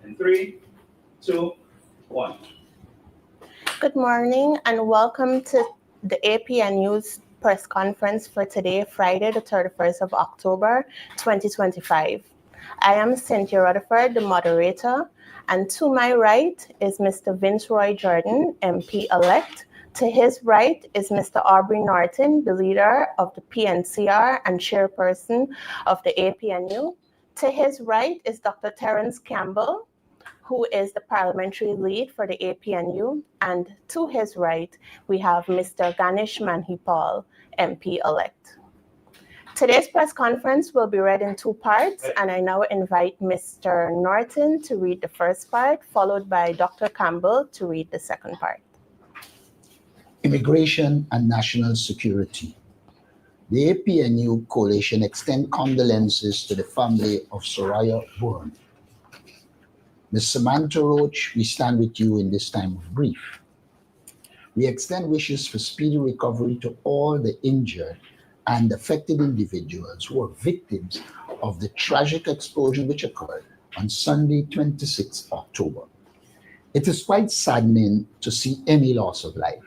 In 3, 2, 1. Good morning and welcome to the APN News press conference for today, Friday, the 31st of October, 2025. I am Cynthia Rutherford, the moderator, and to my right is Mr. Vince Roy Jordan, MP-elect. To his right is Mr. Aubrey Norton, the leader of the PNCR and chairperson of the APNU. To his right is Dr. Terence Campbell, who is the parliamentary lead for the APNU, and to his right, we have Mr. Ganesh Manhipal, MP-elect. Today's press conference will be read in 2 parts, and I now invite Mr. Norton to read the first part, followed by Dr. Campbell to read the second part. Immigration and national security. The APNU coalition extend condolences to the family of Soraya Bourne. Ms. Samantha Roach, we stand with you in this time of grief. We extend wishes for speedy recovery to all the injured and affected individuals who are victims of the tragic explosion which occurred on Sunday, 26 October. It is quite saddening to see any loss of life.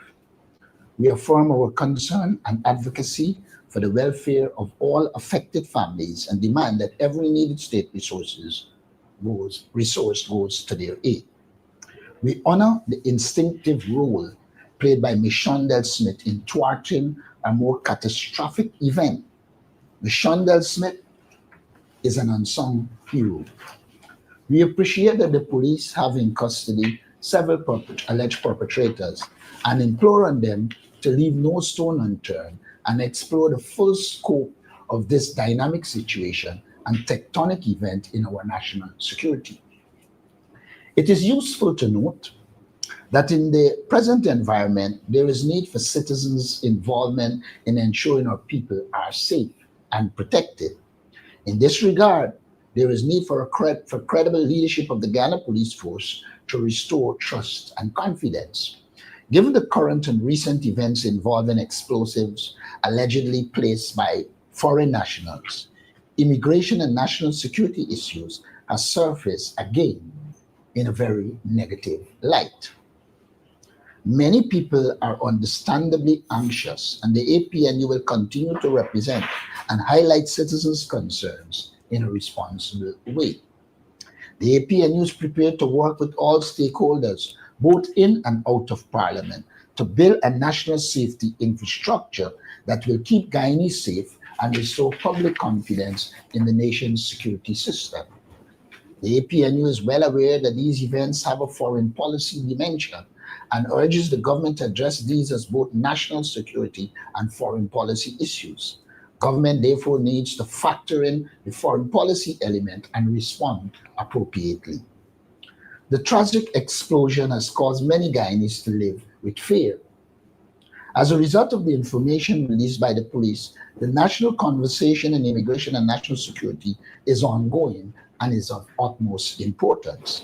We affirm our concern and advocacy for the welfare of all affected families and demand that every needed state resource goes to their aid. We honor the instinctive role played by Ms. Shondell Smith in thwarting a more catastrophic event. Ms. Shondell Smith is an unsung hero. We appreciate that the police have in custody several alleged perpetrators and implore on them to leave no stone unturned and explore the full scope of this dynamic situation and tectonic event in our national security. It is useful to note that in the present environment, there is need for citizens' involvement in ensuring our people are safe and protected. In this regard, there is need for credible leadership of the Ghana Police Force to restore trust and confidence. Given the current and recent events involving explosives allegedly placed by foreign nationals, immigration and national security issues have surfaced again in a very negative light. Many people are understandably anxious, and the APNU will continue to represent and highlight citizens' concerns in a responsible way. The APNU is prepared to work with all stakeholders, both in and out of Parliament, to build a national safety infrastructure that will keep Guyanese safe and restore public confidence in the nation's security system. The APNU is well aware that these events have a foreign policy dimension and urges the government to address these as both national security and foreign policy issues. Government therefore needs to factor in the foreign policy element and respond appropriately. The tragic explosion has caused many Guyanese to live with fear. As a result of the information released by the police, the national conversation in immigration and national security is ongoing and is of utmost importance.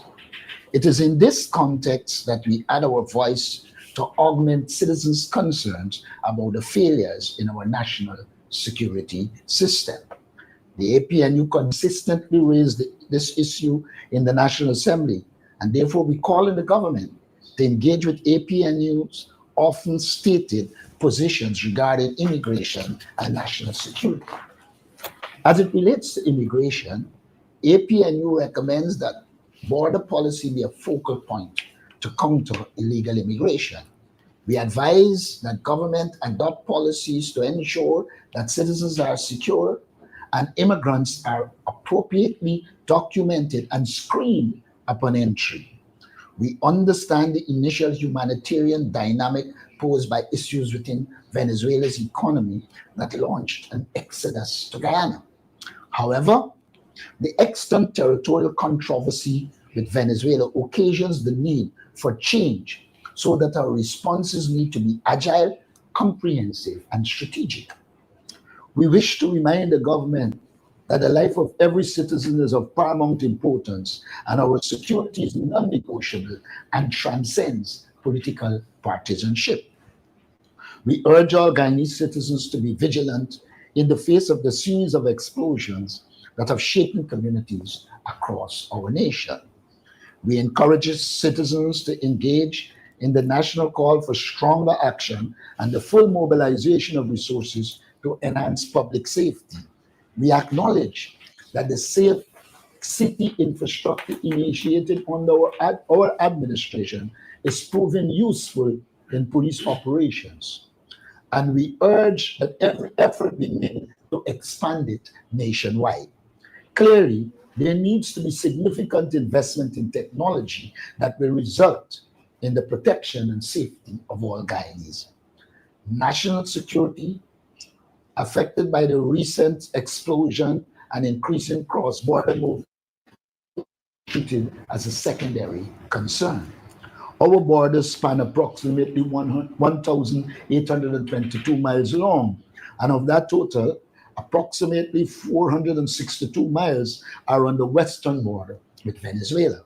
It is in this context that we add our voice to augment citizens' concerns about the failures in our national security system. The APNU consistently raised this issue in the National Assembly, and therefore we call on the government to engage with APNU's often stated positions regarding immigration and national security. As it relates to immigration, APNU recommends that border policy be a focal point to counter illegal immigration. We advise that government adopt policies to ensure that citizens are secure and immigrants are appropriately documented and screened upon entry. We understand the initial humanitarian dynamic posed by issues within Venezuela's economy that launched an exodus to Guyana. However, the extant territorial controversy with Venezuela occasions the need for change so that our responses need to be agile, comprehensive, and strategic. We wish to remind the government that the life of every citizen is of paramount importance, and our security is non-negotiable and transcends political partisanship. We urge all Guyanese citizens to be vigilant in the face of the series of explosions that have shaken communities across our nation. We encourage citizens to engage in the national call for stronger action and the full mobilization of resources to enhance public safety. We acknowledge that the Safe City infrastructure initiated under our administration is proving useful in police operations, and we urge that every effort be made to expand it nationwide. Clearly, there needs to be significant investment in technology that will result in the protection and safety of all Guyanese. National security affected by the recent explosion and increasing cross-border movement treated as a secondary concern. Our borders span approximately 1,822 miles long, and of that total, approximately 462 miles are on the western border with Venezuela.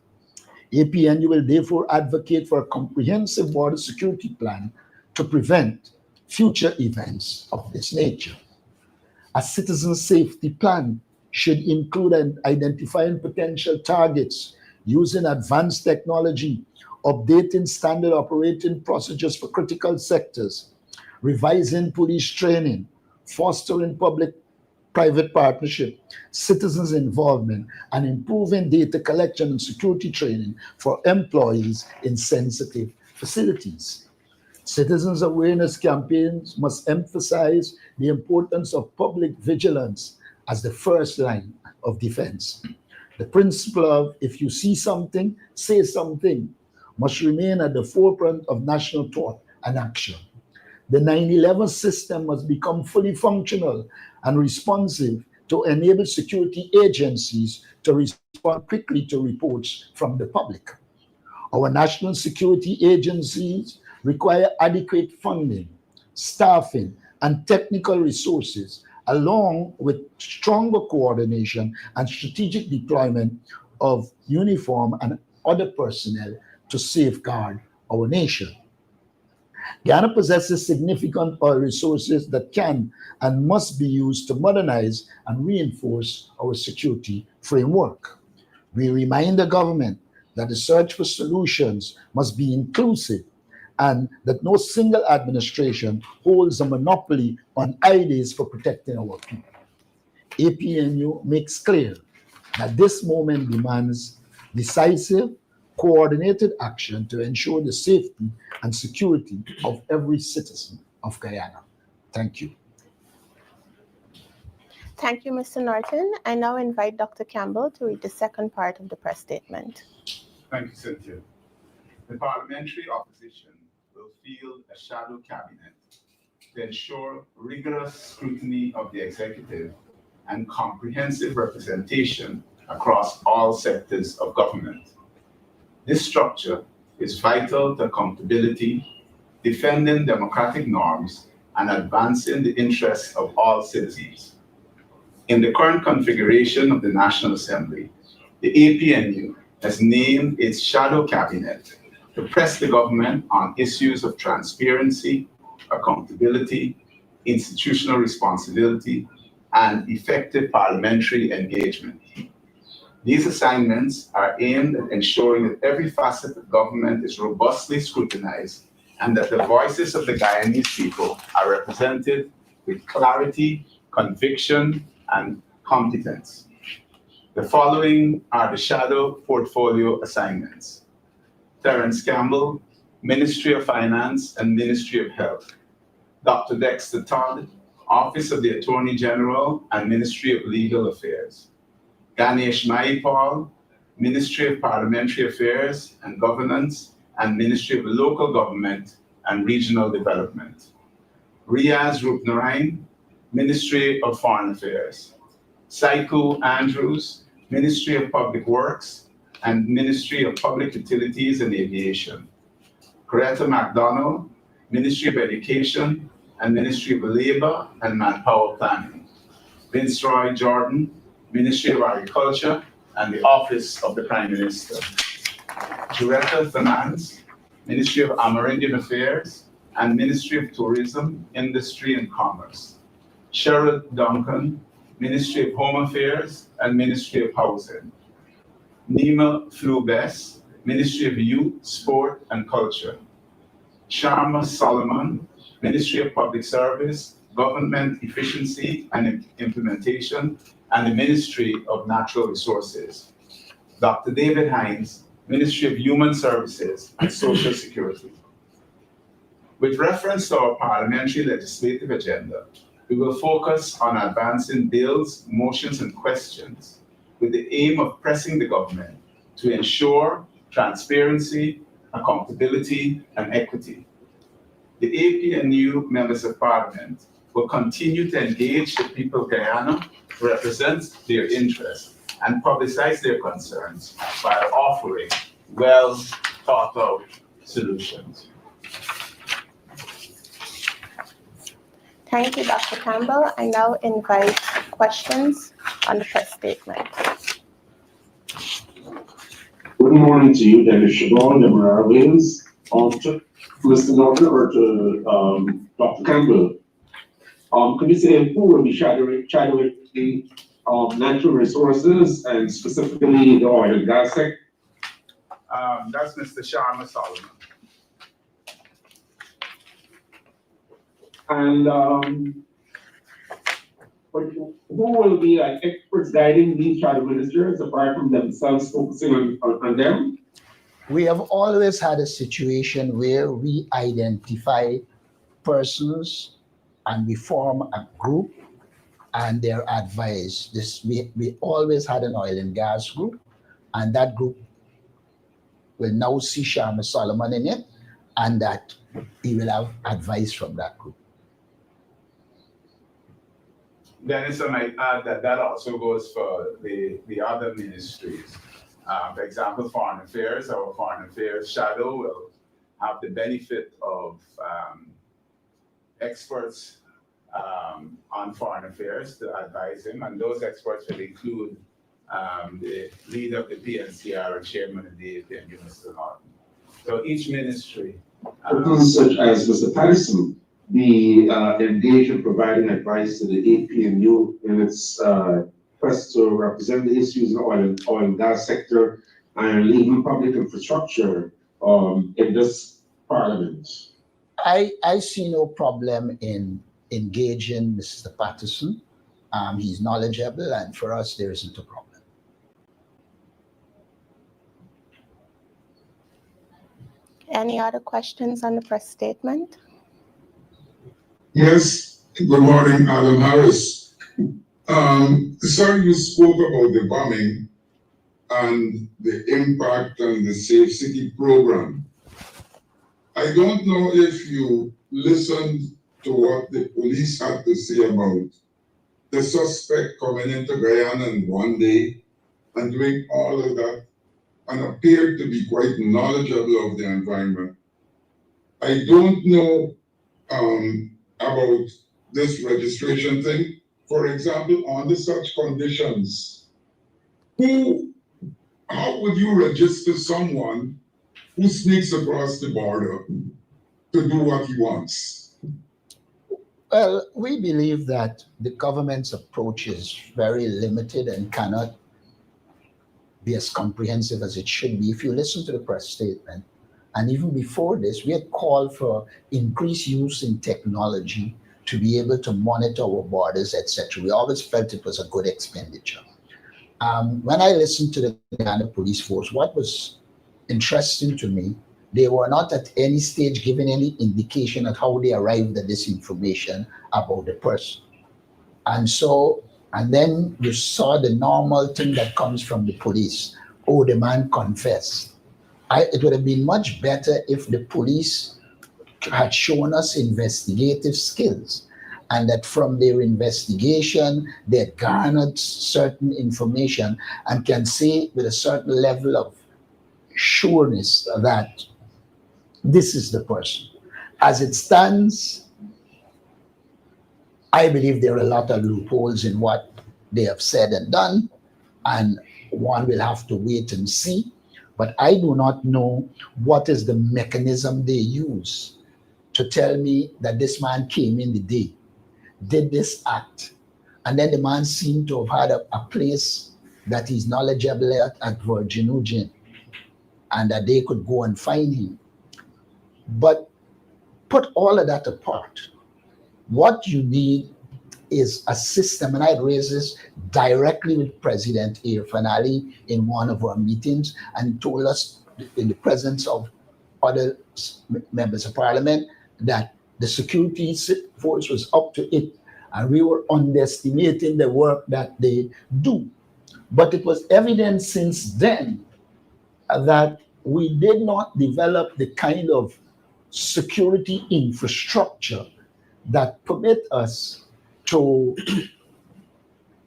APNU will therefore advocate for a comprehensive border security plan to prevent future events of this nature. A citizen safety plan should include identifying potential targets, using advanced technology, updating standard operating procedures for critical sectors, revising police training, fostering public-private partnership, citizens' involvement, and improving data collection and security training for employees in sensitive facilities. Citizens' awareness campaigns must emphasize the importance of public vigilance as the first line of defense. The principle of if you see something, say something must remain at the forefront of national thought and action. The 9/11 system must become fully functional and responsive to enable security agencies to respond quickly to reports from the public. Our national security agencies require adequate funding, staffing, and technical resources, along with stronger coordination and strategic deployment of uniform and other personnel to safeguard our nation. Guyana possesses significant oil resources that can and must be used to modernize and reinforce our security framework. We remind the government that the search for solutions must be inclusive and that no single administration holds a monopoly on ideas for protecting our people. APNU makes clear that this moment demands decisive, coordinated action to ensure the safety and security of every citizen of Guyana. Thank you. Thank you, Mr. Norton. I now invite Dr. Campbell to read the second part of the press statement. Thank you, Cynthia. The parliamentary opposition will field a shadow cabinet to ensure rigorous scrutiny of the executive and comprehensive representation across all sectors of government. This structure is vital to accountability, defending democratic norms, and advancing the interests of all citizens. In the current configuration of the National Assembly, the APNU has named its shadow cabinet to press the government on issues of transparency, accountability, institutional responsibility, and effective parliamentary engagement. These assignments are aimed at ensuring that every facet of government is robustly scrutinized and that the voices of the Guyanese people are represented with clarity, conviction, and competence. The following are the shadow portfolio assignments. Terence Campbell, Ministry of Finance and Ministry of Health. Dr. Dexter Todd, Office of the Attorney General and Ministry of Legal Affairs. Ganesh Maipal, Ministry of Parliamentary Affairs and Governance and Ministry of Local Government and Regional Development. Riaz Rupnarain, Ministry of Foreign Affairs. Saiku Andrews, Ministry of Public Works and Ministry of Public Utilities and Aviation. Coretta MacDonald, Ministry of Education and Ministry of Labor and Manpower Planning. Vince Roy Jordan, Ministry of Agriculture and the Office of the Prime Minister. Juretta Fernandes, Ministry of Amerindian Affairs and Ministry of Tourism, Industry and Commerce. Cheryl Duncan, Ministry of Home Affairs and Ministry of Housing. Nima Flubes, Ministry of Youth, Sport and Culture. Sharma Solomon, Ministry of Public Service, Government Efficiency and Implementation, and the Ministry of Natural Resources. Dr. David Hines, Ministry of Human Services and Social Security. With reference to our parliamentary legislative agenda, we will focus on advancing bills, motions, and questions with the aim of pressing the government to ensure transparency, accountability, and equity. The APNU members of parliament will continue to engage the people of Guyana to represent their interests and publicize their concerns by offering well thought out solutions. Thank you, Dr. Campbell. I now invite questions on the press statement. Good morning to you, Dennis Chabon, Demerara Williams. To Mr. Norton or to Dr. Campbell. Could you say who will be shadowing the natural resources and specifically the oil and gas sector? That's Mr. Sharma Solomon. And who will be like experts guiding these shadow ministers apart from themselves focusing on them? We have always had a situation where we identify persons and we form a group and they're advised. We always had an oil and gas group, and that group will now see Sharma Solomon in it, and that he will have advice from that group. Dennis, I might add that also goes for the other ministries. For example, Foreign Affairs, our Foreign Affairs shadow will have the benefit of experts on foreign affairs to advise him, and those experts will include the leader of the PNCR and chairman of the APNU, Mr. Norton. So each ministry. Such as Mr. Patterson, be engaged in providing advice to the APNU in its quest to represent the issues in the oil and gas sector and even public infrastructure in this parliament. I see no problem in engaging Mr. Patterson. He's knowledgeable, and for us, there isn't a problem. Any other questions on the press statement? Yes, good morning, Adam Harris. Sir, you spoke about the bombing and the impact on the Safe City program. I don't know if you listened to what the police had to say about the suspect coming into Guyana in one day and doing all of that and appeared to be quite knowledgeable of the environment. I don't know about this registration thing. For example, under such conditions, how would you register someone who sneaks across the border to do what he wants? Well, we believe that the government's approach is very limited and cannot be as comprehensive as it should be. If you listen to the press statement, and even before this, we had called for increased use in technology to be able to monitor our borders, etc. We always felt it was a good expenditure. When I listened to the Guyana Police Force, what was interesting to me, they were not at any stage giving any indication of how they arrived at this information about the person. And then you saw the normal thing that comes from the police. Oh, the man confessed. It would have been much better if the police had shown us investigative skills, and that from their investigation, they had garnered certain information and can say with a certain level of sureness that this is the person. As it stands, I believe there are a lot of loopholes in what they have said and done, and one will have to wait and see. But I do not know what is the mechanism they use to tell me that this man came in the day, did this act, and then the man seemed to have had a place that he's knowledgeable at Virgin Eugene. and that they could go and find him. But put all of that apart. What you need is a system, and I raised this directly with President Irfan Ali in one of our meetings, and he told us in the presence of other members of parliament that the security force was up to it, and we were underestimating the work that they do. But it was evident since then that we did not develop the kind of security infrastructure that permit us to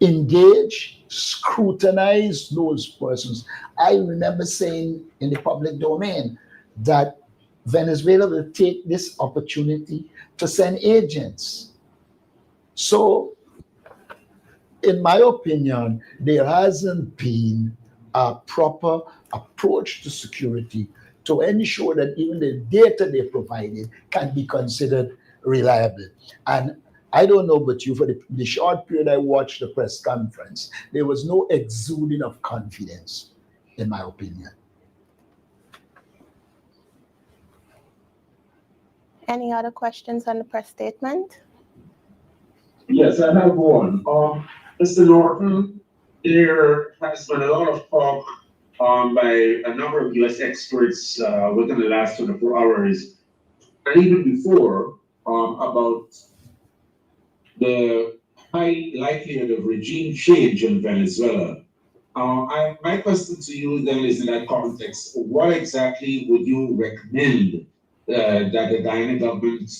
engage, scrutinize those persons. I remember saying in the public domain that Venezuela will take this opportunity to send agents. So, in my opinion, there hasn't been a proper approach to security to ensure that even the data they provided can be considered reliable. And I don't know about you, for the short period I watched the press conference, there was no exuding of confidence, in my opinion. Any other questions on the press statement? Yes, I have one. Mr. Norton, there has been a lot of talk by a number of US experts within the last 24 hours, and even before, about the high likelihood of regime change in Venezuela. My question to you then is, in that context, what exactly would you recommend that the Guyana government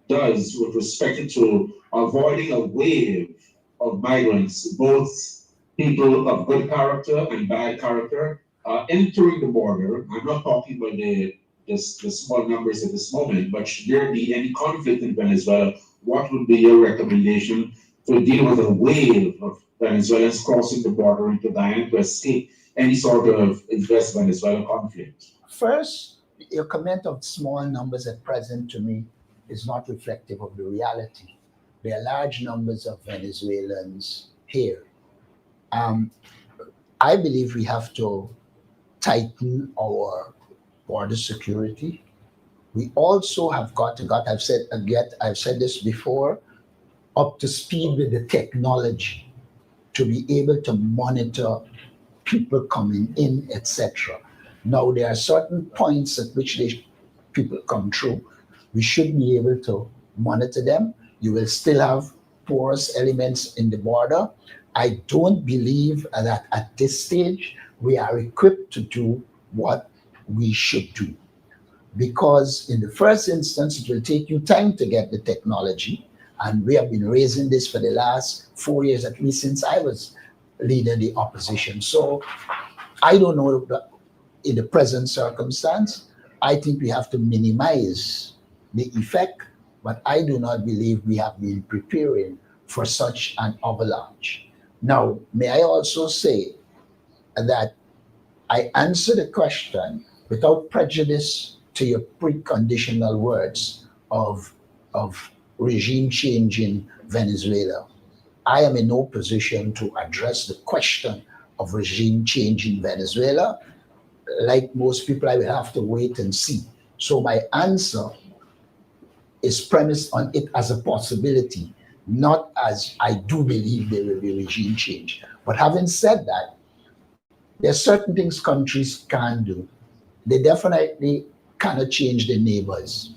does with respect to avoiding a wave of migrants, both people of good character and bad character, entering the border? I'm not talking about the small numbers at this moment, but should there be any conflict in Venezuela, what would be your recommendation to deal with a wave of Venezuelans crossing the border into Guyana to escape any sort of West Venezuela conflict? First, your comment of small numbers at present to me is not reflective of the reality. There are large numbers of Venezuelans here. I believe we have to tighten our border security. We also have got to I've said this before, up to speed with the technology to be able to monitor people coming in, etc. Now, there are certain points at which people come through. We should be able to monitor them. You will still have porous elements in the border. I don't believe that at this stage we are equipped to do what we should do, because in the first instance, it will take you time to get the technology. And we have been raising this for the last 4 years, at least since I was leading the opposition. So I don't know that in the present circumstance, I think we have to minimize the effect, but I do not believe we have been preparing for such an avalanche. Now, may I also say that I answer the question without prejudice to your preconditional words of regime change in Venezuela. I am in no position to address the question of regime change in Venezuela. Like most people, I will have to wait and see. So my answer is premised on it as a possibility, not as I do believe there will be regime change. But having said that, there are certain things countries can do. They definitely cannot change their neighbors.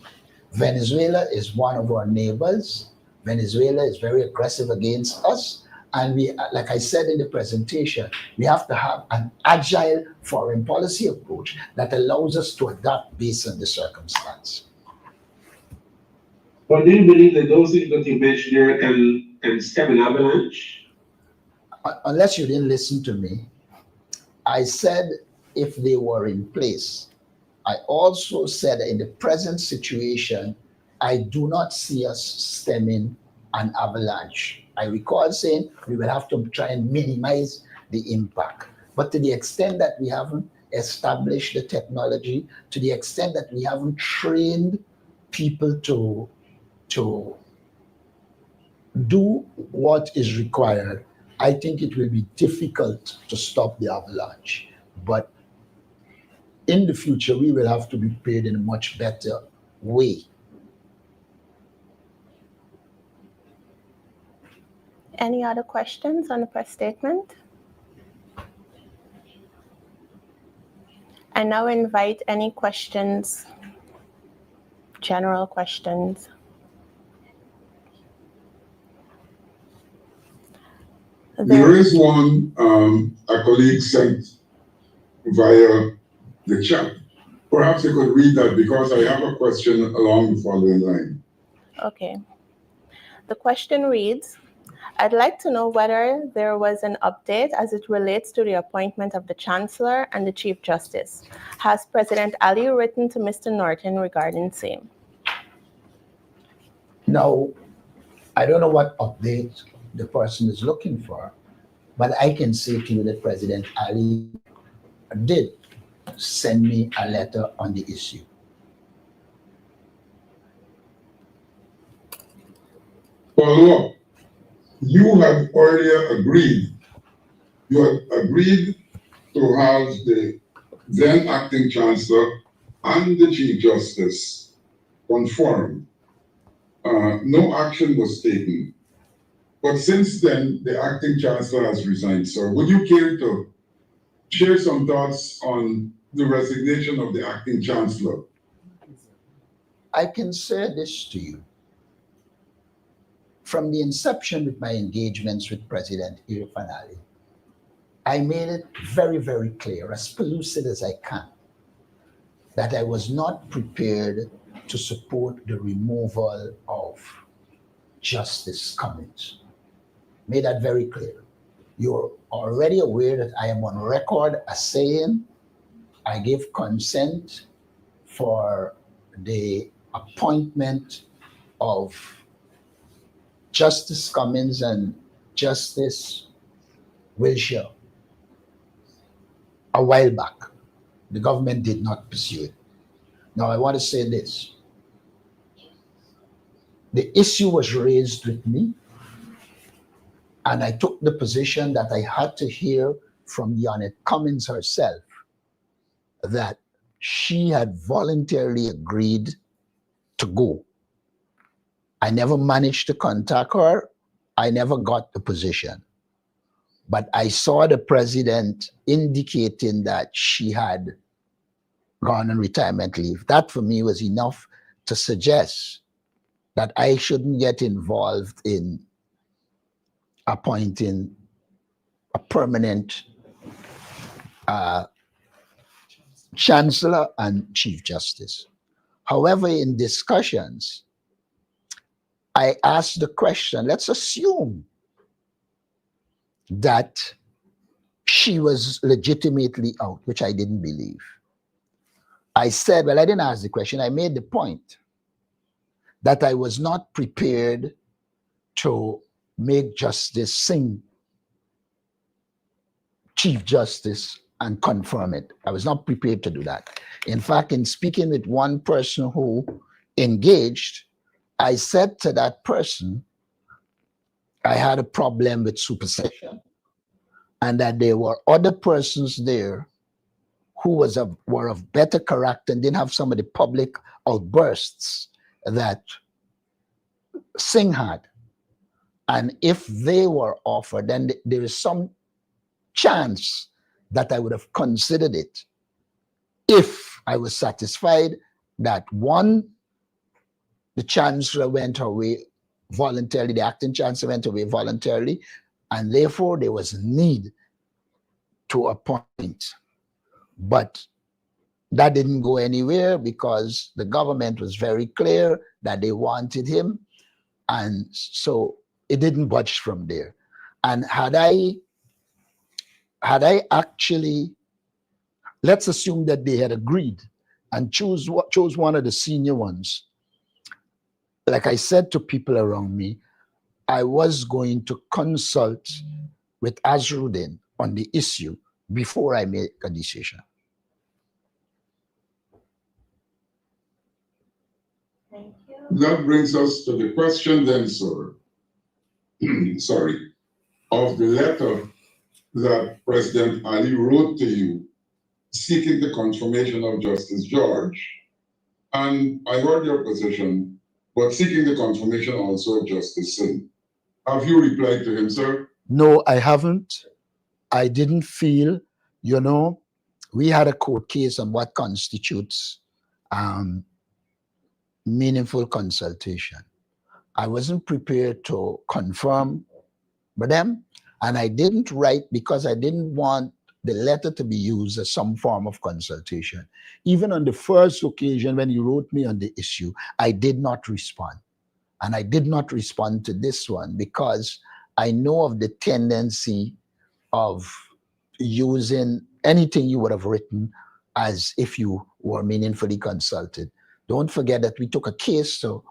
Venezuela is one of our neighbors. Venezuela is very aggressive against us. And we, like I said in the presentation, we have to have an agile foreign policy approach that allows us to adapt based on the circumstance. But do you believe that those things that you mentioned here can stem an avalanche? Unless you didn't listen to me, I said if they were in place. I also said that in the present situation, I do not see us stemming an avalanche. I recall saying we will have to try and minimize the impact. But to the extent that we haven't established the technology, to the extent that we haven't trained people to do what is required, I think it will be difficult to stop the avalanche. But in the future, we will have to be paid in a much better way. Any other questions on the press statement? I now invite any questions, general questions. There is one a colleague sent via the chat. Perhaps you could read that because I have a question along the following line. Okay. The question reads, I'd like to know whether there was an update as it relates to the appointment of the Chancellor and the Chief Justice. Has President Ali written to Mr. Norton regarding same? Now, I don't know what update the person is looking for, but I can say to you that President Ali did send me a letter on the issue. Follow up. You had earlier agreed to have the then acting chancellor and the chief justice confirmed. No action was taken. But since then, the acting chancellor has resigned. So would you care to share some thoughts on the resignation of the acting chancellor? I can say this to you. From the inception with my engagements with President Irfan Ali, I made it very, very clear, as pellucid as I can, that I was not prepared to support the removal of Justice Cummins. Made that very clear. You're already aware that I am on record as saying I give consent for the appointment of Justice Cummins and Justice Wilshire a while back. The government did not pursue it. Now, I want to say this. The issue was raised with me, and I took the position that I had to hear from Janet Cummins herself that she had voluntarily agreed to go. I never managed to contact her. I never got the position. But I saw the president indicating that she had gone on retirement leave. That for me was enough to suggest that I shouldn't get involved in appointing a permanent chancellor and chief justice. However, in discussions, I asked the question, let's assume that she was legitimately out, which I didn't believe. I said, well, I didn't ask the question. I made the point that I was not prepared to make Justice Singh Chief Justice and confirm it. I was not prepared to do that. In fact, in speaking with one person who engaged, I said to that person, I had a problem with supersession and that there were other persons there who were of better character and didn't have some of the public outbursts that Singh had. And if they were offered, then there is some chance that I would have considered it if I was satisfied that one, the chancellor went away voluntarily, the acting chancellor went away voluntarily, and therefore there was need to appoint. But that didn't go anywhere because the government was very clear that they wanted him, and so it didn't budge from there. And had I actually, let's assume that they had agreed and chose one of the senior ones, like I said to people around me, I was going to consult with Azruddin on the issue before I make a decision. Thank you. That brings us to the question then, sir. Sorry, of the letter that President Ali wrote to you seeking the confirmation of Justice George. And I heard your position, but seeking the confirmation also of Justice Sin. Have you replied to him, sir? No, I haven't. I didn't feel, we had a court case on what constitutes meaningful consultation. I wasn't prepared to confirm with them, and I didn't write because I didn't want the letter to be used as some form of consultation. Even on the first occasion when you wrote me on the issue, I did not respond. And I did not respond to this one because I know of the tendency of using anything you would have written as if you were meaningfully consulted. Don't forget that we took a case to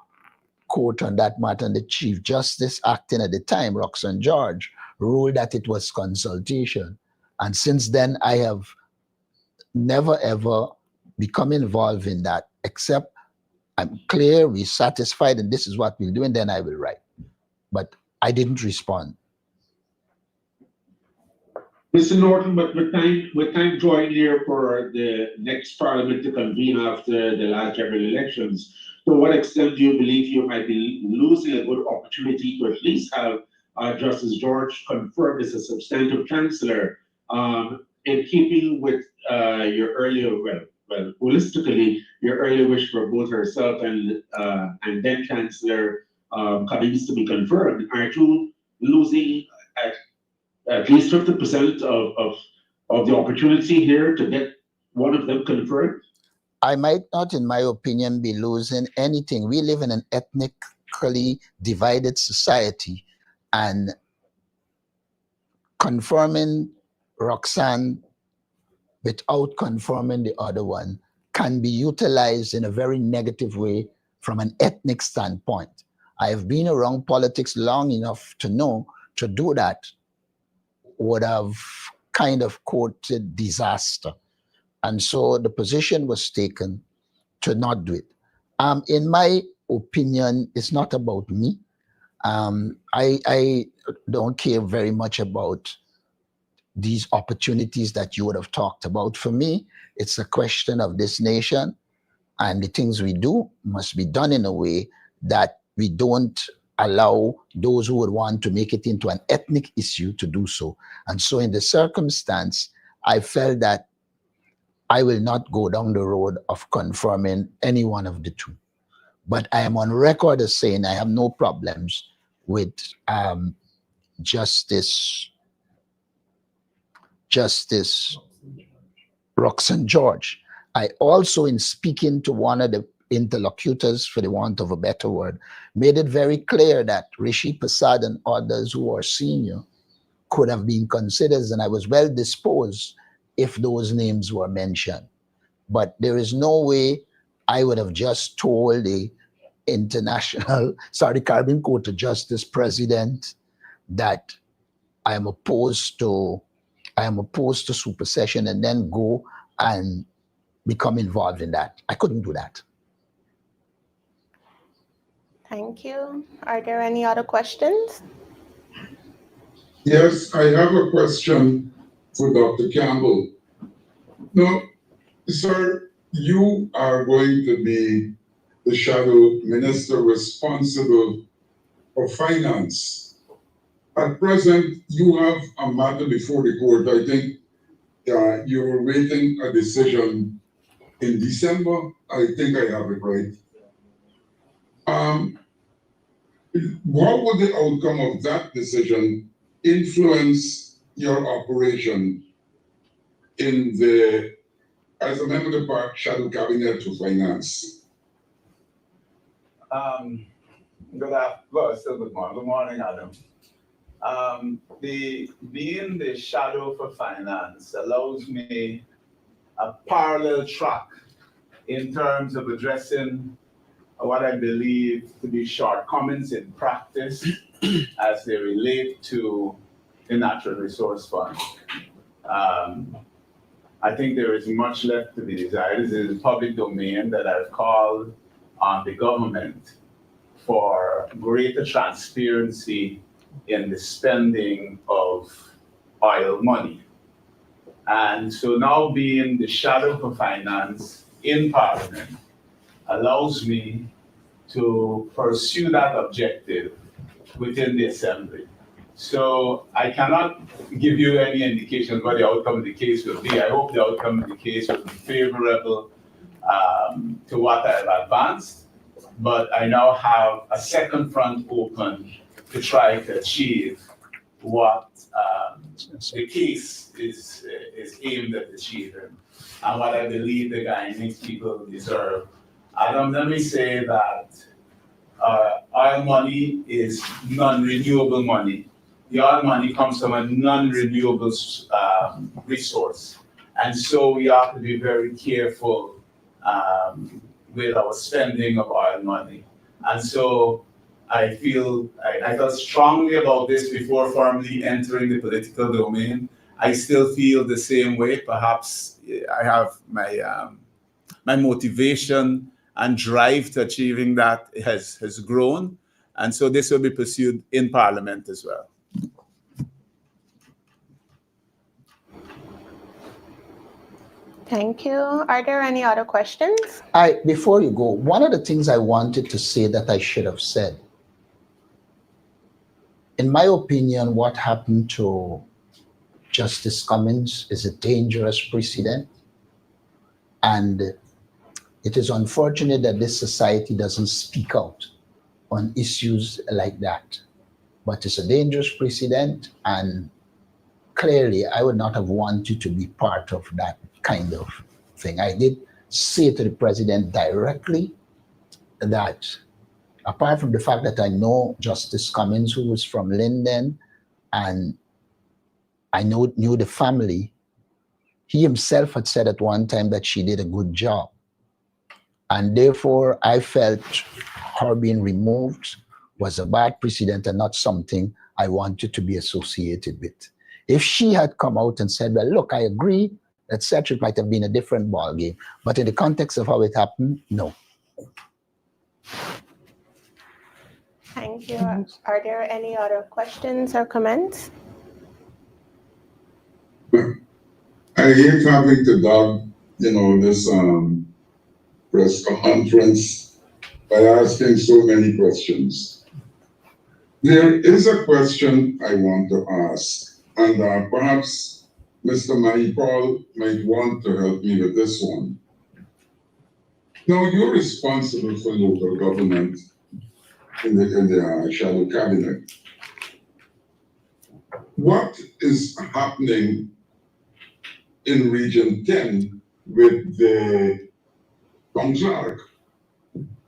court on that matter, and the Chief Justice acting at the time, Roxanne George, ruled that it was consultation. And since then, I have never ever become involved in that, except I'm clear, we're satisfied, and this is what we'll do, and then I will write. But I didn't respond. Mr. Norton, but with time drawing near for the next parliament to convene after the last general elections, to what extent do you believe you might be losing a good opportunity to at least have Justice George confirmed as a substantive chancellor, in keeping with your earlier, well, holistically, your earlier wish for both herself and then Chancellor Cummings to be confirmed? Aren't you losing at least 50% of the opportunity here to get one of them confirmed? I might not, in my opinion, be losing anything. We live in an ethnically divided society, and confirming Roxanne without confirming the other one can be utilized in a very negative way from an ethnic standpoint. I have been around politics long enough to know to do that would have kind of courted disaster. And so the position was taken to not do it. In my opinion, it's not about me. I don't care very much about these opportunities that you would have talked about. For me, it's a question of this nation, and the things we do must be done in a way that we don't allow those who would want to make it into an ethnic issue to do so. And so in the circumstance, I felt that I will not go down the road of confirming any one of the two. But I am on record as saying I have no problems with Justice Roxanne George. I also, in speaking to one of the interlocutors, for the want of a better word, made it very clear that Rishi Prasad and others who are senior could have been considered, and I was well disposed if those names were mentioned. But there is no way I would have just told the Caribbean Court of Justice President that I am opposed to supersession and then go and become involved in that. I couldn't do that. Thank you. Are there any other questions? Yes, I have a question for Dr. Campbell. Now, sir, you are going to be the shadow minister responsible for finance. At present, you have a matter before the court. I think you're waiting a decision in December. I think I have it right. What would the outcome of that decision influence your operation in as a member of the shadow cabinet for finance? Good morning. Good morning, Adam. Being the shadow for finance allows me a parallel track in terms of addressing what I believe to be shortcomings in practice as they relate to the Natural Resource Fund. I think there is much left to be desired. This is a public domain that I've called on the government for greater transparency in the spending of oil money. And so now being the shadow for finance in Parliament allows me to pursue that objective within the Assembly. So I cannot give you any indication what the outcome of the case will be. I hope the outcome of the case will be favorable to what I have advanced, but I now have a second front open to try to achieve what the case is aimed at achieving, and what I believe the Guyanese people deserve. Adam, let me say that oil money is non-renewable money. The oil money comes from a non-renewable resource. And so we have to be very careful with our spending of oil money. And so I felt strongly about this before formally entering the political domain. I still feel the same way. Perhaps I have my motivation and drive to achieving that has grown. And so this will be pursued in Parliament as well. Thank you. Are there any other questions? Before you go, one of the things I wanted to say that I should have said. In my opinion, what happened to Justice Cummins is a dangerous precedent. And it is unfortunate that this society doesn't speak out on issues like that. But it's a dangerous precedent, and clearly I would not have wanted to be part of that kind of thing. I did say to the president directly that apart from the fact that I know Justice Cummins, who was from Linden, and I knew the family, he himself had said at one time that she did a good job. And therefore, I felt her being removed was a bad precedent and not something I wanted to be associated with. If she had come out and said, well, look, I agree, etc., it might have been a different ballgame. But in the context of how it happened, no. Thank you. Are there any other questions or comments? I hate having to dog, this press conference by asking so many questions. There is a question I want to ask, and perhaps Mr. Mahipal might want to help me with this one. Now, you're responsible for local government in the shadow cabinet. What is happening in Region 10 with the clerk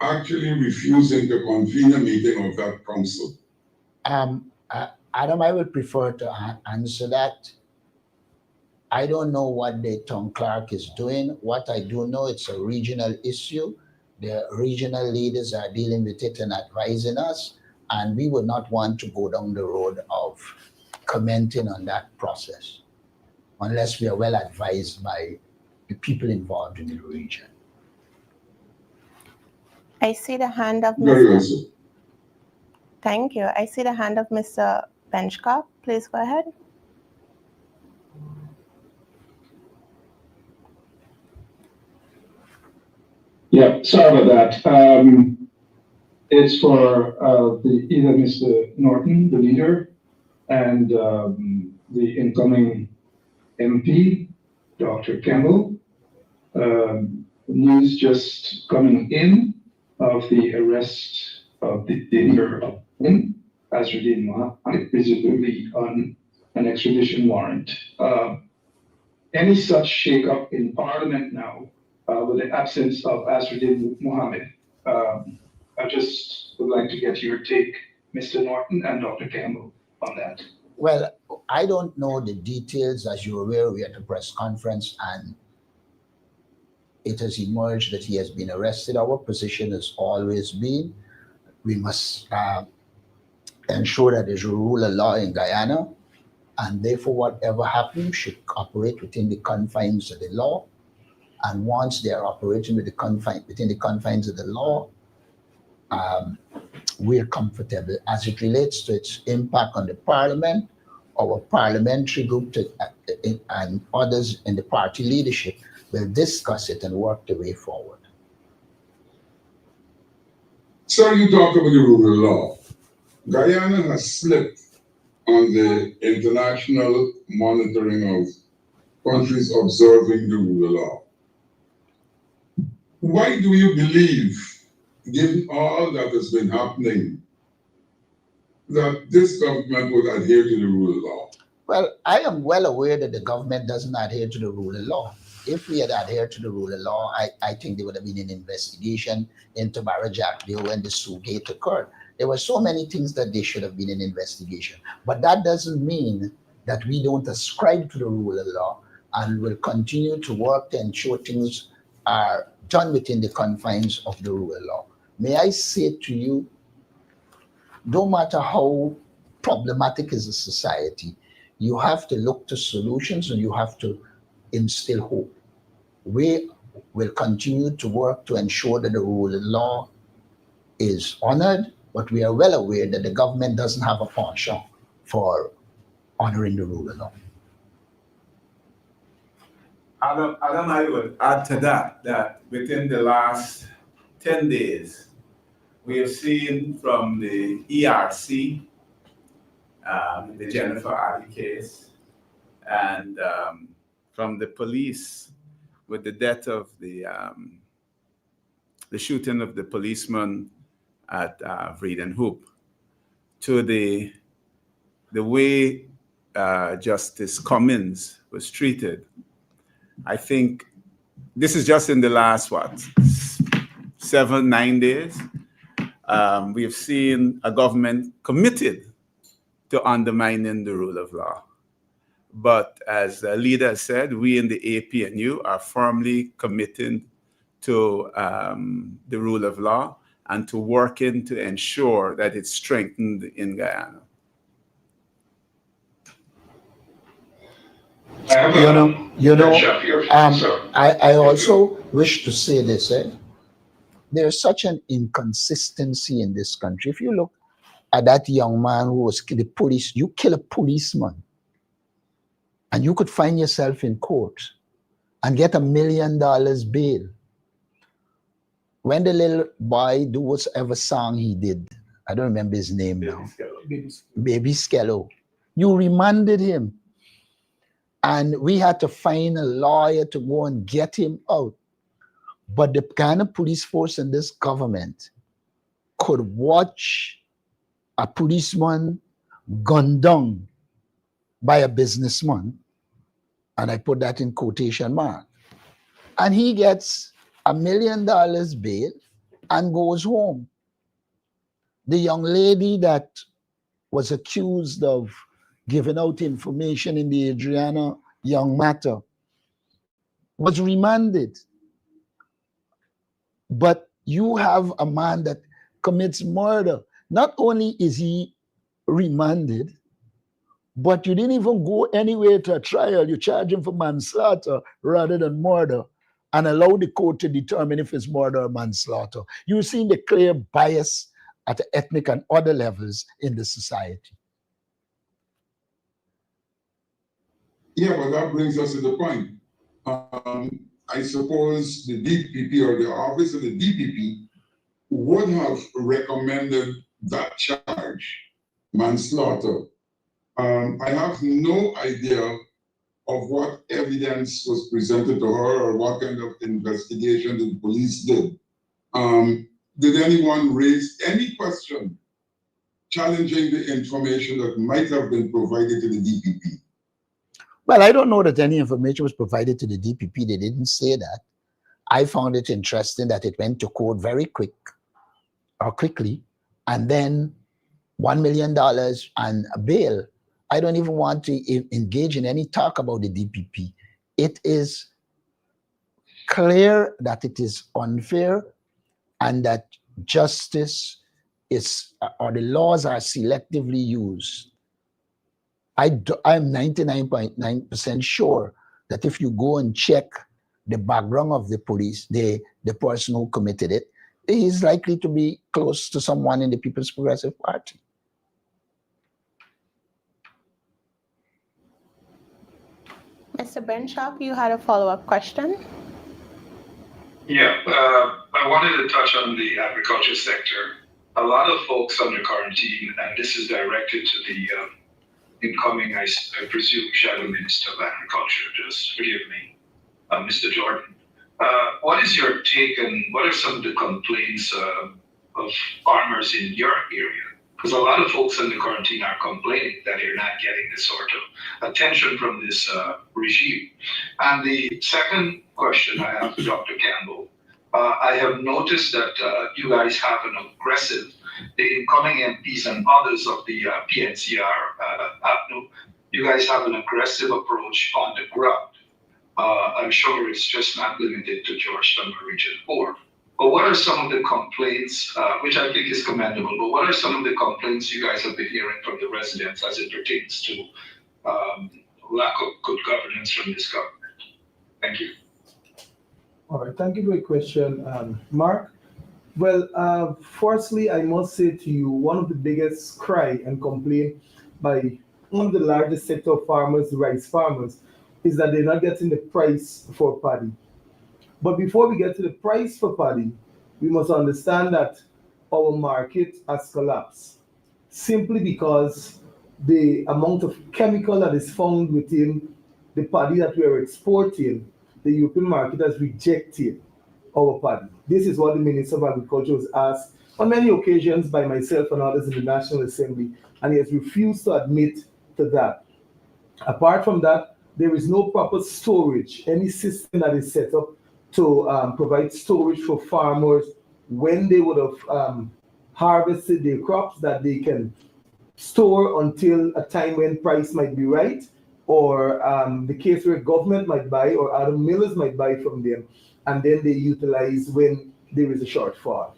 actually refusing to convene a meeting of that council? Adam, I would prefer to answer that. I don't know what the town clerk is doing. What I do know, it's a regional issue. The regional leaders are dealing with it and advising us, and we would not want to go down the road of commenting on that process unless we are well advised by the people involved in the region. I see the hand of Very well, Mr. sir. Thank you. I see the hand of Mr. Benchcock. Please go ahead. Yeah, sorry about that. It's for either Mr. Norton, the leader, and the incoming MP, Dr. Campbell. News just coming in of the arrest of the leader of Azruddin Mohammed, presumably on an extradition warrant. Any such shakeup in Parliament now, with the absence of Azruddin Mohammed, I just would like to get your take, Mr. Norton and Dr. Campbell, on that. Well, I don't know the details. As you're aware, we had a press conference and it has emerged that he has been arrested. Our position has always been, we must ensure that there's a rule of law in Guyana, and therefore whatever happens should operate within the confines of the law. And once they're operating within the confines of the law, we're comfortable. As it relates to its impact on the Parliament our parliamentary group and others in the party leadership will discuss it and work the way forward. Sir, you talk about the rule of law. Guyana has slipped on the international monitoring of countries observing the rule of law. Why do you believe, given all that has been happening, that this government would adhere to the rule of law? Well, I am well aware that the government doesn't adhere to the rule of law. If we had adhered to the rule of law, I think there would have been an investigation into Barajactville when the Sugate occurred. There were so many things that there should have been an investigation. But that doesn't mean that we don't ascribe to the rule of law and will continue to work to ensure things are done within the confines of the rule of law. May I say to you, no matter how problematic is a society, you have to look to solutions and you have to instill hope. We will continue to work to ensure that the rule of law is honored, but we are well aware that the government doesn't have a penchant for honoring the rule of law. Adam, I would add to that within the last 10 days, we have seen from the ERC, the Jennifer Ali case, and from the police with the death of the shooting of the policeman at Vreden Hoop, to the way Justice Cummins was treated. I think this is just in the last, 7-9 days. We have seen a government committed to undermining the rule of law. But as the leader said, we in the APNU are firmly committed to the rule of law and to working to ensure that it's strengthened in Guyana. I also wish to say this. There's such an inconsistency in this country. If you look at that young man who was the police, you kill a policeman, and you could find yourself in court and get $1 million bail. When the little boy do whatever song he did, I don't remember his name now. Baby Skello. You remanded him. And we had to find a lawyer to go and get him out. But the kind of police force in this government could watch a policeman gunned down by a businessman, and I put that in quotation mark, and he gets $1 million bail and goes home. The young lady that was accused of giving out information in the Adriana Young matter was remanded. But you have a man that commits murder. Not only is he remanded, but you didn't even go anywhere to a trial. You charge him for manslaughter rather than murder and allow the court to determine if it's murder or manslaughter. You're seeing the clear bias at the ethnic and other levels in the society. Yeah, but that brings us to the point. I suppose the DPP or the office of the DPP would have recommended that charge, manslaughter. I have no idea of what evidence was presented to her or what kind of investigation the police did. Did anyone raise any question challenging the information that might have been provided to the DPP? Well, I don't know that any information was provided to the DPP. They didn't say that. I found it interesting that it went to court very quickly, and then $1 million and a bail. I don't even want to engage in any talk about the DPP. It is clear that it is unfair and that justice is, or the laws are selectively used. I'm 99.9% sure that if you go and check the background of the police, the person who committed it, he is likely to be close to someone in the People's Progressive Party. Mr. Benshaw, you had a follow-up question? Yeah, I wanted to touch on the agriculture sector. A lot of folks under quarantine, and this is directed to the incoming, I presume, Shadow Minister of Agriculture. Just forgive me, Mr. Jordan. What is your take and what are some of the complaints of farmers in your area? Because a lot of folks under quarantine are complaining that they're not getting the sort of attention from this regime. And the second question I have to Dr. Campbell, I have noticed that you guys have an aggressive, the incoming MPs and others of the PNCR, you guys have an aggressive approach on the ground. I'm sure it's just not limited to Georgetown or Region 4. But what are some of the complaints, which I think is commendable, but what are some of the complaints you guys have been hearing from the residents as it pertains to lack of good governance from this government? Thank you. All right, thank you for your question, Mark. Well, firstly, I must say to you, one of the biggest cry and complaint by one of the largest sector of farmers, the rice farmers, is that they're not getting the price for paddy. But before we get to the price for paddy, we must understand that our market has collapsed simply because the amount of chemical that is found within the paddy that we are exporting, the European market has rejected our paddy. This is what the Minister of Agriculture was asked on many occasions by myself and others in the National Assembly, and he has refused to admit to that. Apart from that, there is no proper storage, any system that is set up to provide storage for farmers when they would have harvested their crops that they can store until a time when price might be right, or the case where government might buy or other millers might buy from them, and then they utilize when there is a shortfall.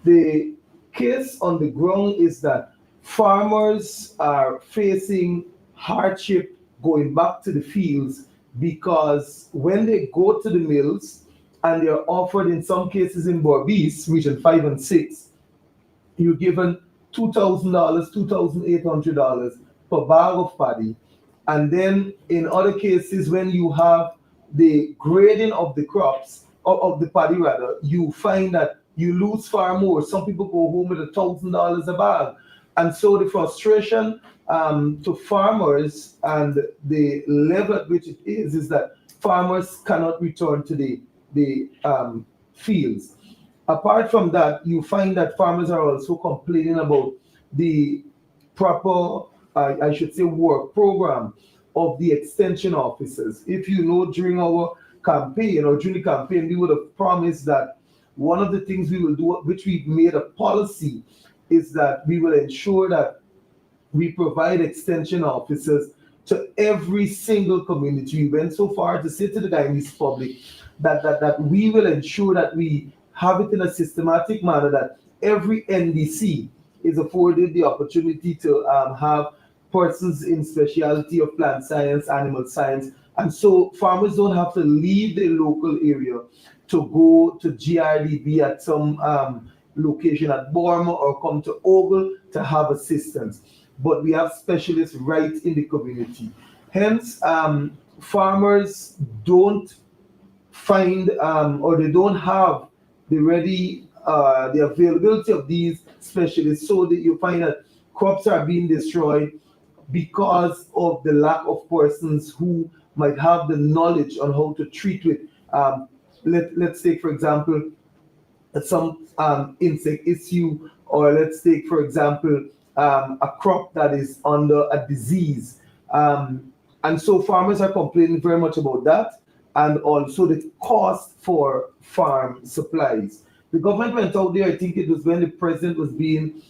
The case on the ground is that farmers are facing hardship going back to the fields because when they go to the mills and they are offered, in some cases in Berbice, Region 5 and 6, you're given $2,000, $2,800 per bag of paddy. And then in other cases, when you have the grading of the crops, of the paddy rather, you find that you lose far more. Some people go home with $1,000 a bag. And so the frustration to farmers and the level at which it is that farmers cannot return to the fields. Apart from that, you find that farmers are also complaining about the proper, I should say, work program of the extension officers. If you know, during our campaign or during the campaign, we would have promised that one of the things we will do, which we made a policy, is that we will ensure that we provide extension officers to every single community. We went so far to say to the Guyanese public that we will ensure that we have it in a systematic manner, that every NDC is afforded the opportunity to have persons in specialty of plant science, animal science, and so farmers don't have to leave their local area to go to GRDB at some location at Borma or come to Ogle to have assistance. But we have specialists right in the community. Hence, farmers don't find or they don't have the availability of these specialists, so that you find that crops are being destroyed because of the lack of persons who might have the knowledge on how to treat with, let's take for example, some insect issue, or let's take for example, a crop that is under a disease. And so farmers are complaining very much about that, and also the cost for farm supplies. The government went out there, I think it was when the president was being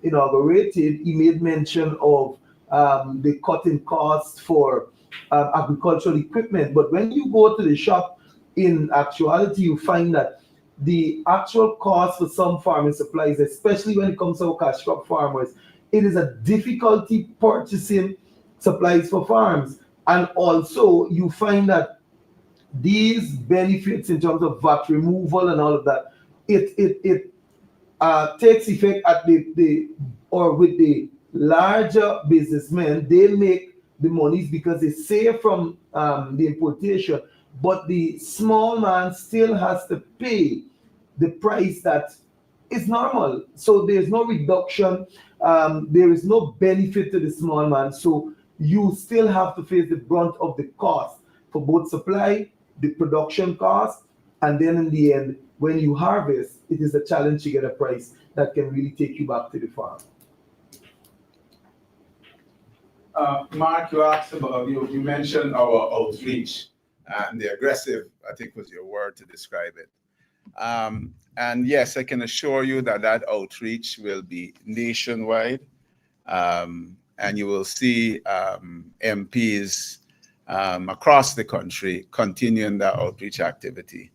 inaugurated, he made mention of the cutting costs for agricultural equipment. But when you go to the shop, in actuality, you find that the actual cost for some farming supplies, especially when it comes to cash crop farmers, it is a difficulty purchasing supplies for farms. And also you find that these benefits in terms of VAT removal and all of that, it takes effect at with the larger businessmen. They make the monies because they save from the importation, but the small man still has to pay the price that is normal. So there's no reduction, there is no benefit to the small man. So you still have to face the brunt of the cost for both supply, the production cost, and then in the end, when you harvest, it is a challenge to get a price that can really take you back to the farm. Mark, you asked about, you mentioned our outreach and the aggressive, I think was your word to describe it. And yes, I can assure you that that outreach will be nationwide. And you will see MPs across the country continuing the outreach activity.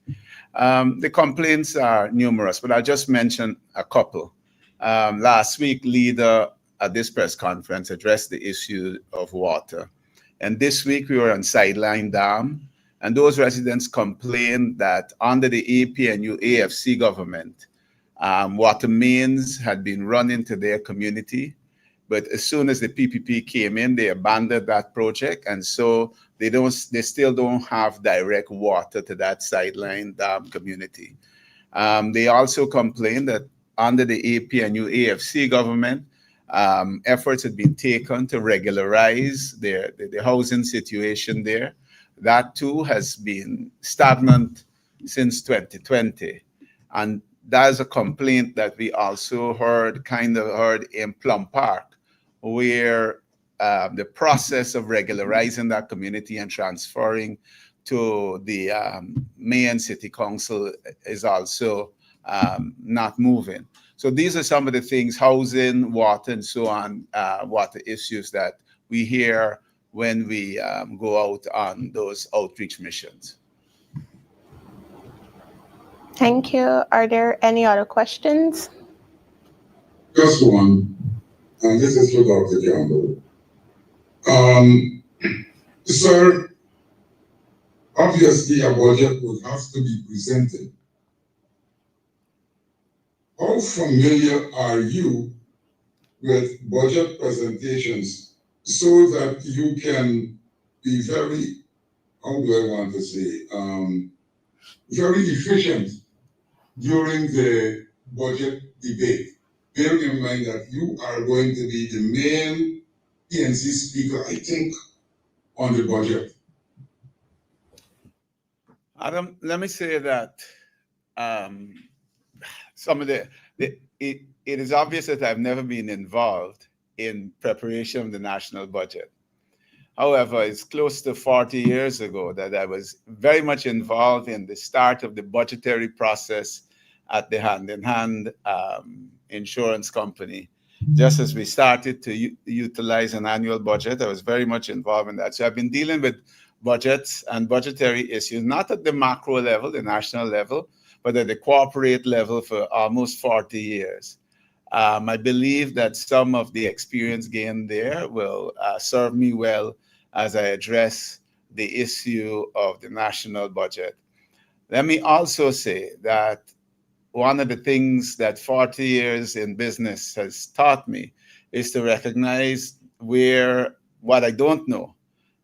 The complaints are numerous, but I'll just mention a couple. Last week, leader at this press conference addressed the issue of water. And this week we were on Sideline Dam, and those residents complained that under the APNU AFC government, water mains had been run into their community. But as soon as the PPP came in, they abandoned that project. And so they still don't have direct water to that Sideline Dam community. They also complained that under the APNU AFC government, efforts had been taken to regularize the housing situation there. That too has been stagnant since 2020. And that's a complaint that we also heard in Plum Park, where the process of regularizing that community and transferring to the mayor and city council is also not moving. So these are some of the things, housing, water, and so on, water issues that we hear when we go out on those outreach missions. Thank you. Are there any other questions? Just one, and this is for Dr. Campbell. Sir, obviously a budget would have to be presented. How familiar are you with budget presentations so that you can be very, how do I want to say, very efficient during the budget debate? Bearing in mind that you are going to be the main PNC speaker, I think, on the budget. Adam, let me say that it is obvious that I've never been involved in preparation of the national budget. However, it's close to 40 years ago that I was very much involved in the start of the budgetary process at the Hand in Hand insurance company. Just as we started to utilize an annual budget, I was very much involved in that. So I've been dealing with budgets and budgetary issues, not at the macro level, the national level, but at the corporate level for almost 40 years. I believe that some of the experience gained there will serve me well as I address the issue of the national budget. Let me also say that one of the things that 40 years in business has taught me is to recognize what I don't know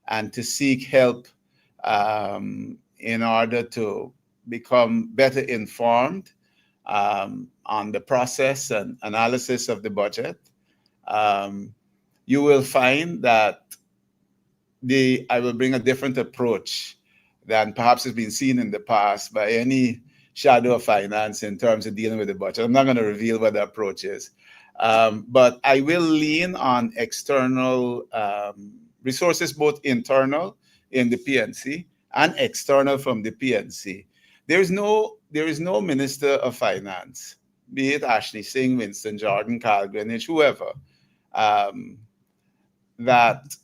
and to seek help in order to become better informed on the process and analysis of the budget. You will find that I will bring a different approach than perhaps has been seen in the past by any shadow of finance in terms of dealing with the budget. I'm not going to reveal what the approach is, but I will lean on external resources, both internal in the PNC and external from the PNC. There is no Minister of Finance, be it Ashley Singh, Winston Jordan, Carl Greenwich, whoever, that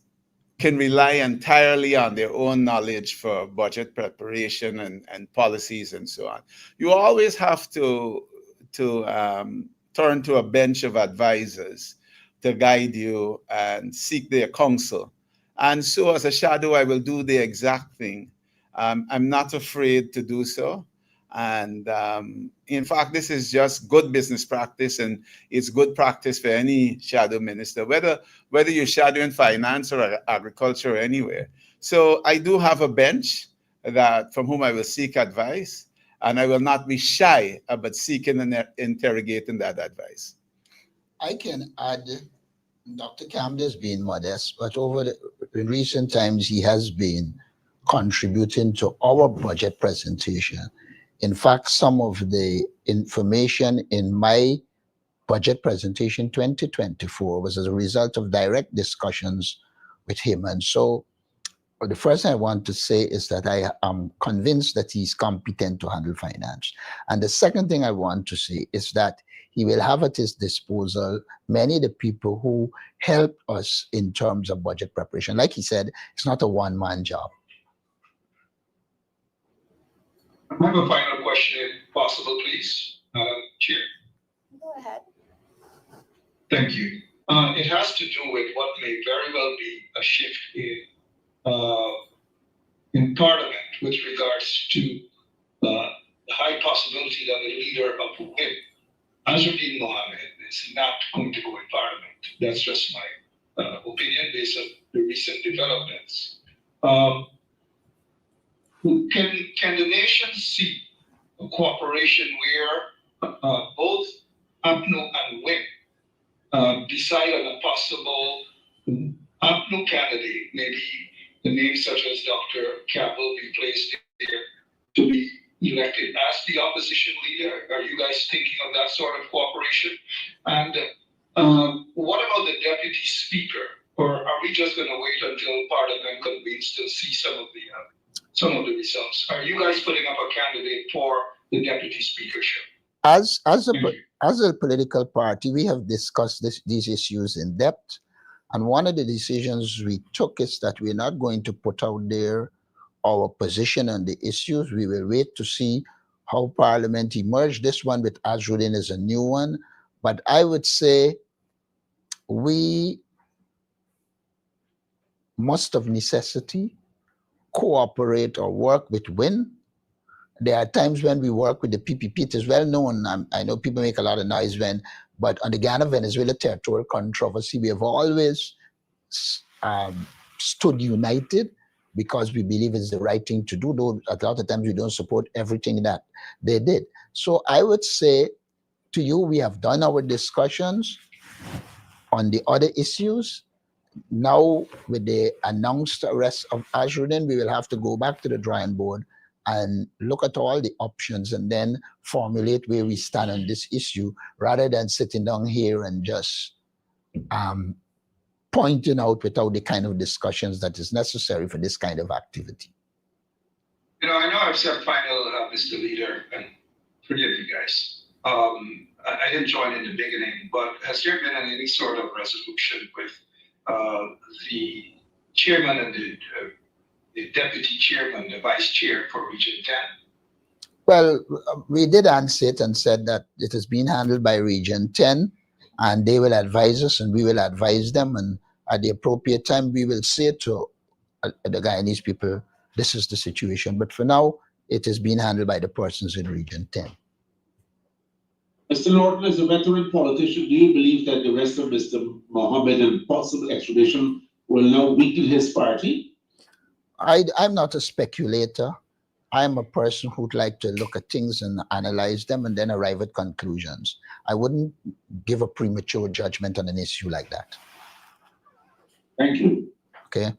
can rely entirely on their own knowledge for budget preparation and policies and so on. You always have to turn to a bench of advisors to guide you and seek their counsel. And so as a shadow, I will do the exact thing. I'm not afraid to do so. And in fact, this is just good business practice, and it's good practice for any shadow minister, whether you're shadowing finance or agriculture or anywhere. So I do have a bench from whom I will seek advice, and I will not be shy about seeking and interrogating that advice. I can add, Dr. Camden's been modest, but in recent times, he has been contributing to our budget presentation. In fact, some of the information in my budget presentation 2024 was as a result of direct discussions with him. And so the first thing I want to say is that I am convinced that he's competent to handle finance. And the second thing I want to say is that he will have at his disposal many of the people who help us in terms of budget preparation. Like he said, it's not a one-man job. I have a final question, if possible, please, Chair. Go ahead. Thank you. It has to do with what may very well be a shift in Parliament with regards to the high possibility that the leader of WIP, Azruddin Mohammed, is not going to go in Parliament. That's just my opinion based on the recent developments. Can the nation see a cooperation where both APNU and WIP decide on a possible APNU candidate, maybe the names such as Dr. Campbell be placed there to be elected as the opposition leader? Are you guys thinking of that sort of cooperation? And what about the deputy speaker? Or are we just going to wait until Parliament convenes to see some of the results? Are you guys putting up a candidate for the deputy speakership? As a political party, we have discussed these issues in depth. And one of the decisions we took is that we're not going to put out there our position on the issues. We will wait to see how Parliament emerged. This one with Azruddin is a new one. But I would say we must of necessity cooperate or work with WIN. There are times when we work with the PPP. It is well known. I know people make a lot of noise but on the Ghana-Venezuela territorial controversy, we have always stood united because we believe it's the right thing to do, though a lot of times we don't support everything that they did. So I would say to you, we have done our discussions on the other issues. Now, with the announced arrest of Azruddin, we will have to go back to the drawing board and look at all the options and then formulate where we stand on this issue rather than sitting down here and just pointing out without the kind of discussions that is necessary for this kind of activity. I know I've said final, Mr. Leader, and forgive you guys. I didn't join in the beginning, but has there been any sort of resolution with the chairman and the deputy chairman, the vice chair for Region 10? Well, we did answer it and said that it has been handled by Region 10, and they will advise us and we will advise them. And at the appropriate time, we will say to the Guyanese people, this is the situation. But for now, it has been handled by the persons in Region 10. Mr. Norton, as a veteran politician, do you believe that the arrest of Mr. Mohammed and possible extradition will now weaken his party? I'm not a speculator. I'm a person who'd like to look at things and analyze them and then arrive at conclusions. I wouldn't give a premature judgment on an issue like that. Thank you. Okay.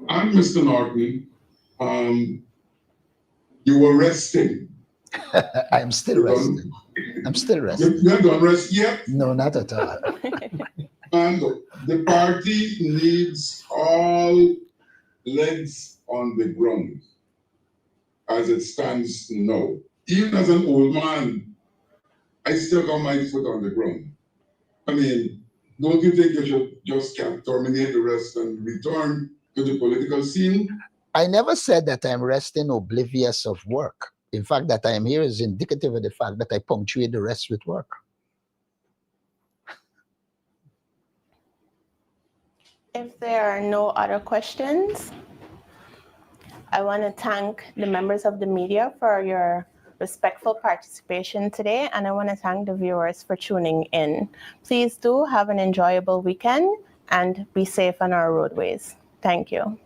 And Mr. Norton, you were resting. I'm still resting. I'm still resting. You haven't rest yet? No, not at all. And the party needs all legs on the ground as it stands now. Even as an old man, I still got my foot on the ground. I mean, don't you think you should just terminate the rest and return to the political scene? I never said that I'm resting oblivious of work. In fact, that I am here is indicative of the fact that I punctuate the rest with work. If there are no other questions, I want to thank the members of the media for your respectful participation today, and I want to thank the viewers for tuning in. Please do have an enjoyable weekend and be safe on our roadways. Thank you.